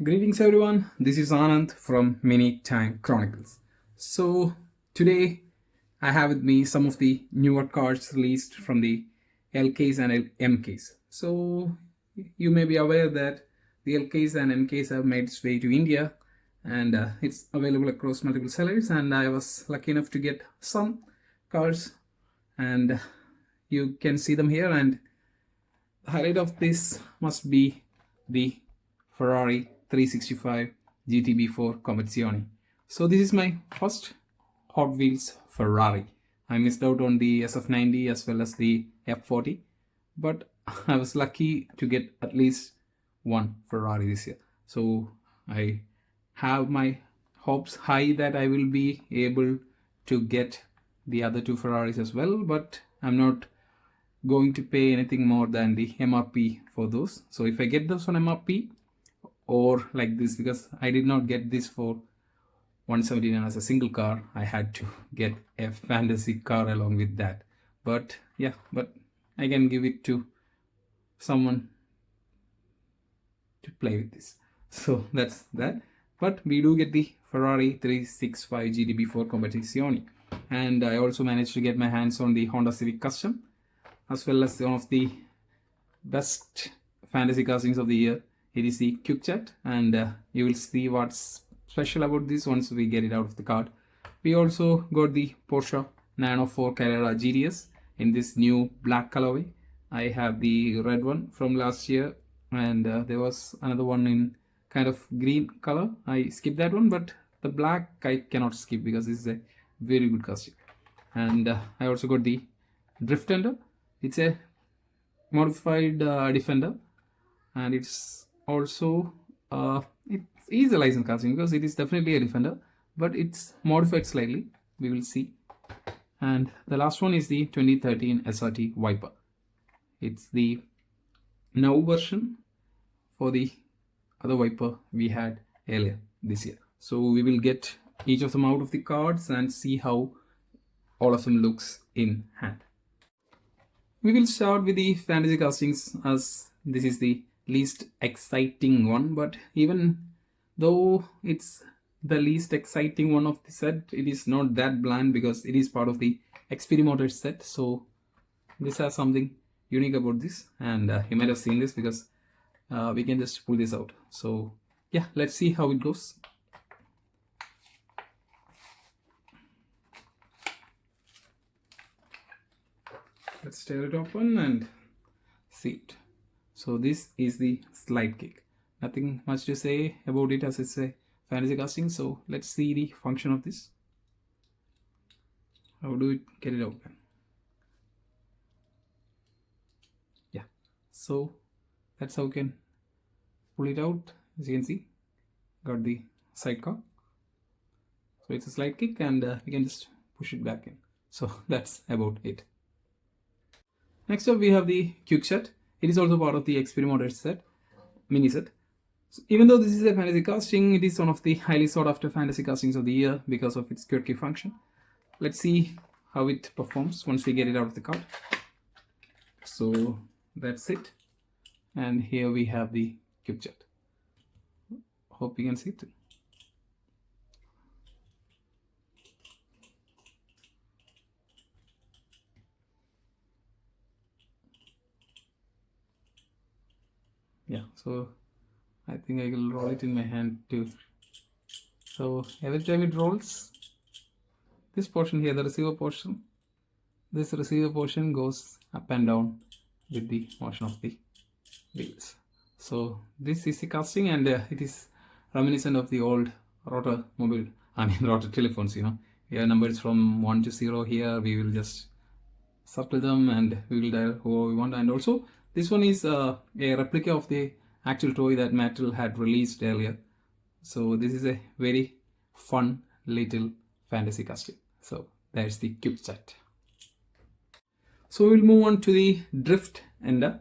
Greetings everyone, this is Anand from Mini Time Chronicles. So today I have with me some of the newer cars released from the LKs and MKs. So you may be aware that the LKs and MKs have made its way to India and it's available across multiple sellers, and I was lucky enough to get some cars, and you can see them here. And the highlight of this must be the Ferrari 365 GTB4 Conversione. So this is my first Hot Wheels Ferrari. I missed out on the SF90 as well as the F40, but I was lucky to get at least one Ferrari this year. So I have my hopes high that I will be able to get the other two Ferraris as well, but I'm not going to pay anything more than the MRP for those. So if I get those on MRP or like this, because I did not get this for 179 as a single car, I had to get a fantasy car along with that. But yeah, but I can give it to someone to play with this. So that's that. But we do get the Ferrari 365 GTB4 Competizione, and I also managed to get my hands on the Honda Civic Custom, as well as one of the best fantasy castings of the year. It is the Quick Chat, and you will see what's special about this once we get it out of the card. We also got the Porsche 904 Carrera GTS in this new black colorway. I have the red one from last year, and there was another one in kind of green color. I skipped that one, but the black I cannot skip because this is a very good casting. And I also got the Drift Tender. It's a modified Defender, and it's also it is a license casting because it is definitely a Defender, but it's modified slightly. We will see. And the last one is the 2013 SRT Viper. It's the now version for the other Viper we had earlier this year. So we will get each of them out of the cards and see how all of them looks in hand. We will start with the fantasy castings, as this is the least exciting one, but even though it's the least exciting one of the set, it is not that bland because it is part of the Experimenter set. So this has something unique about this, and you might have seen this because we can just pull this out. So yeah, let's see how it goes. Let's tear it open and see it. So this is the slide kick. Nothing much to say about it as it's a fantasy casting. So let's see the function of this. How do we get it open? Yeah, so that's how we can pull it out. As you can see, got the sidecar. So it's a slide kick, and we can just push it back in. So that's about it. Next up we have the Quick Set. It is also part of the Experimenter set, mini set. So even though this is a fantasy casting, it is one of the highly sought after fantasy castings of the year because of its quirky function. Let's see how it performs once we get it out of the card. So that's it. And here we have the Quick Chat. Hope you can see it. Yeah, so I think I will roll it in my hand too. So every time it rolls, this portion here, the receiver portion, this receiver portion goes up and down with the motion of the wheels. So this is the casting, and it is reminiscent of the old rotor mobile, rotor telephones, Here numbers from 1 to 0 here. We will just circle them and we will dial who we want. And also this one is a replica of the actual toy that Mattel had released earlier. So this is a very fun little fantasy casting. So there's the Quick Chat. So we'll move on to the Drift Ender.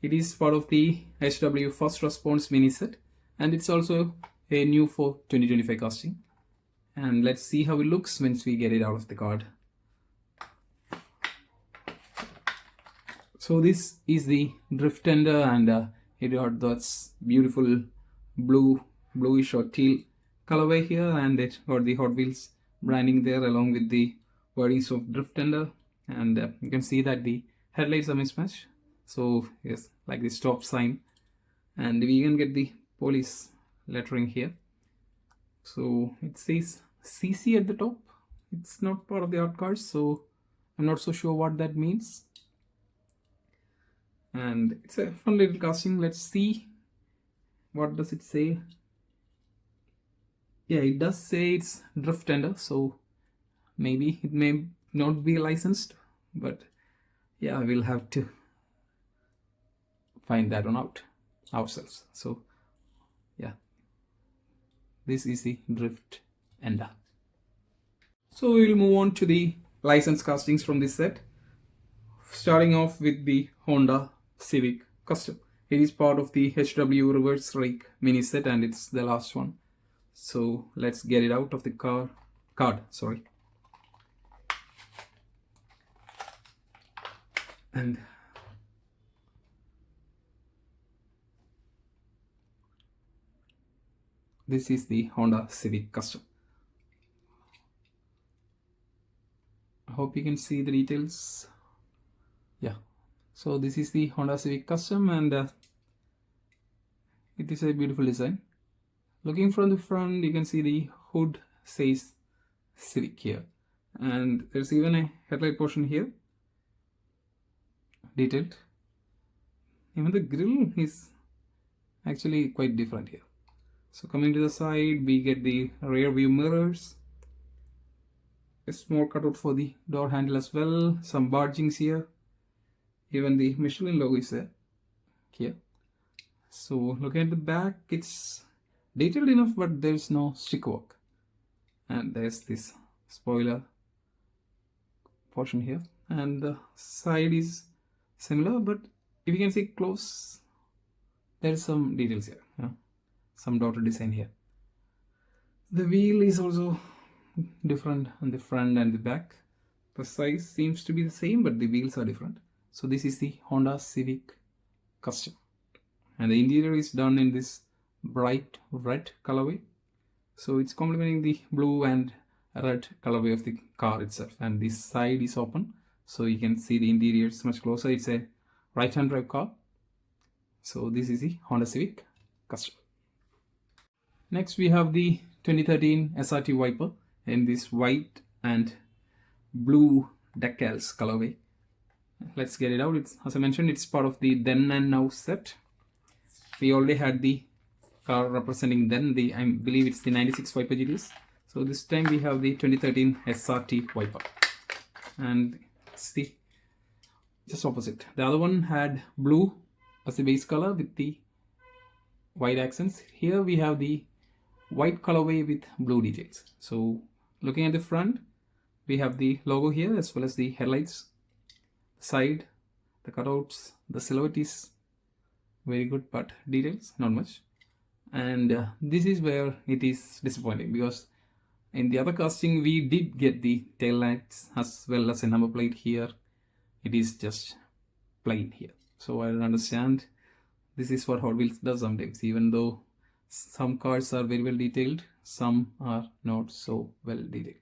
It is part of the HW First Response mini set, and it's also a new for 2025 casting. And let's see how it looks once we get it out of the card. So this is the Drift Tender, and it got that beautiful bluish or teal colorway here, and it got the Hot Wheels branding there along with the wordings of Drift Tender. And you can see that the headlights are mismatched. So yes, like the stop sign, and we can get the police lettering here. So it says CC at the top. It's not part of the art card, so I'm not so sure what that means. And it's a fun little casting. Let's see what does it say. Yeah, it does say it's Drift Tender, so maybe it may not be licensed, but yeah, we'll have to find that one out ourselves. So yeah, this is the Drift Ender. So we will move on to the license castings from this set, starting off with the Honda Civic Custom. It is part of the HW Reverse Rake mini set, and it's the last one. So let's get it out of the card. And this is the Honda Civic Custom. I hope you can see the details. Yeah, so this is the Honda Civic Custom, and it is a beautiful design. Looking from the front, you can see the hood says Civic here, and there's even a headlight portion here, detailed. Even the grille is actually quite different here. So coming to the side, we get the rear view mirrors, a small cutout for the door handle as well, some bargings here, even the Michelin logo is there here. So looking at the back, it's detailed enough, but there's no stick work. And there's this spoiler portion here, and the side is similar, but if you can see close, there's some details here, some dotted design here. The wheel is also different on the front and the back. The size seems to be the same, but the wheels are different. So this is the Honda Civic Custom, and the interior is done in this bright red colorway. So it's complementing the blue and red colorway of the car itself, and this side is open, so you can see the interior is much closer. It's a right-hand drive car. So this is the Honda Civic Custom. Next we have the 2013 SRT Viper in this white and blue decals colorway. Let's get it out. It's, as I mentioned, it's part of the Then and Now set. We already had the car representing then, I believe it's the 96 Viper GTS. So this time we have the 2013 SRT Viper, and it's the just opposite. The other one had blue as the base color with the white accents. Here we have the white colorway with blue details. So looking at the front, we have the logo here as well as the headlights, side, the cutouts, the silhouette is very good, but details not much. And this is where it is disappointing, because in the other casting we did get the tail lights as well as a number plate. Here it is just plain here. So I don't understand. This is what Hot Wheels does sometimes. Even though some cars are very well detailed, some are not so well detailed.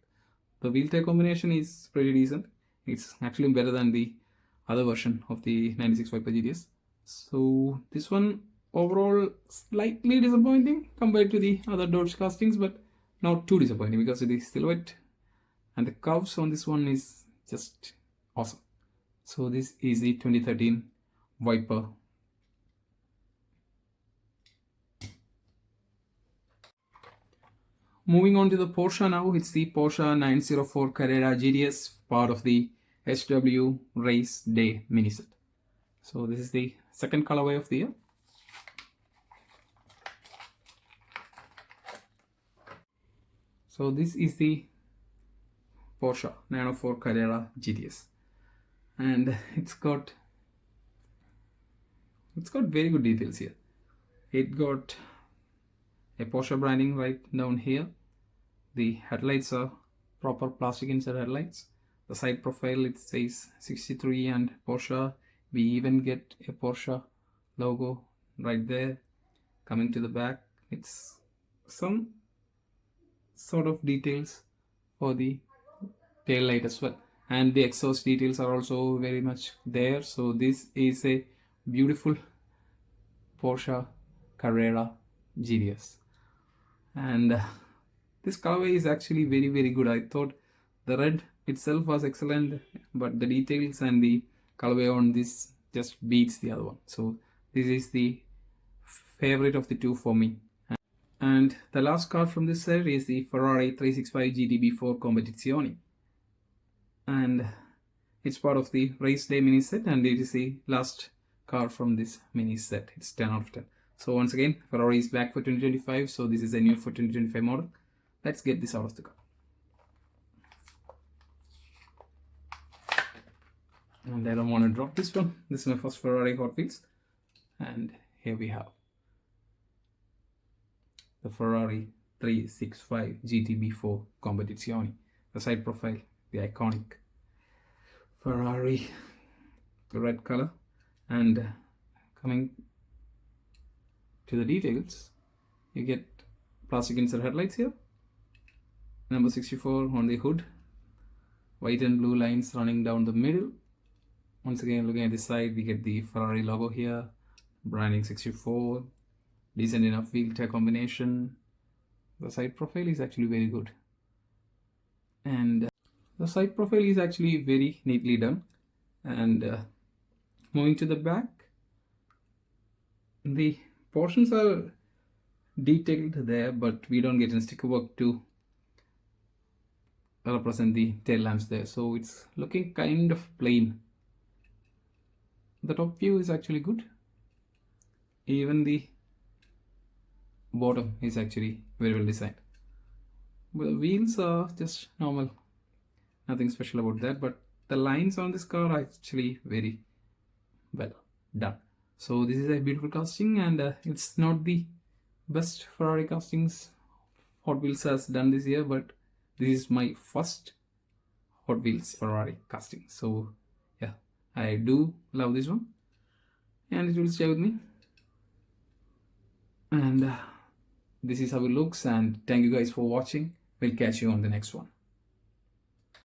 The wheel tail combination is pretty decent. It's actually better than the other version of the 96 Viper GTS. So this one overall slightly disappointing compared to the other Dodge castings, but not too disappointing, because the silhouette and the curves on this one is just awesome. So this is the 2013 Viper. Moving on to the Porsche now, it's the Porsche 904 Carrera GTS, part of the HW Race Day mini set. So this is the second colorway of the year. So this is the Porsche 904 Carrera GTS, and it's got very good details here. It got a Porsche branding right down here. The headlights are proper plastic inside headlights. The side profile, it says 63 and Porsche. We even get a Porsche logo right there. Coming to the back, It's some sort of details for the tail light as well, and the exhaust details are also very much there. So this is a beautiful Porsche Carrera GDS, and this colorway is actually very good. I thought the red itself was excellent, but the details and the colorway on this just beats the other one. So this is the favorite of the two for me. And the last car from this set is the Ferrari 365 GTB4 Competizione, and it's part of the race day mini set, and it is the last car from this mini set. It's 10 out of 10. So once again, Ferrari is back for 2025, so this is a new for 2025 model. Let's get this out of the car. And I don't want to drop this one. This is my first Ferrari Hot Wheels, and here we have the Ferrari 365 GTB4 Competizione. The side profile, the iconic Ferrari red color, and coming to the details, you get plastic insert headlights here, number 64 on the hood, white and blue lines running down the middle. Once again, looking at the side, we get the Ferrari logo here, branding 64, decent enough wheel tire combination. The side profile is actually very good, and the side profile is actually very neatly done. And moving to the back, the portions are detailed there, but we don't get any sticker work to represent the tail lamps there, so it's looking kind of plain. The top view is actually good. Even the bottom is actually very well designed. But the wheels are just normal, nothing special about that, but the lines on this car are actually very well done. So this is a beautiful casting, and it's not the best Ferrari castings Hot Wheels has done this year, but this is my first Hot Wheels Ferrari casting. So yeah, I do love this one, and it will stay with me. And this is how it looks, and thank you guys for watching. We'll catch you on the next one.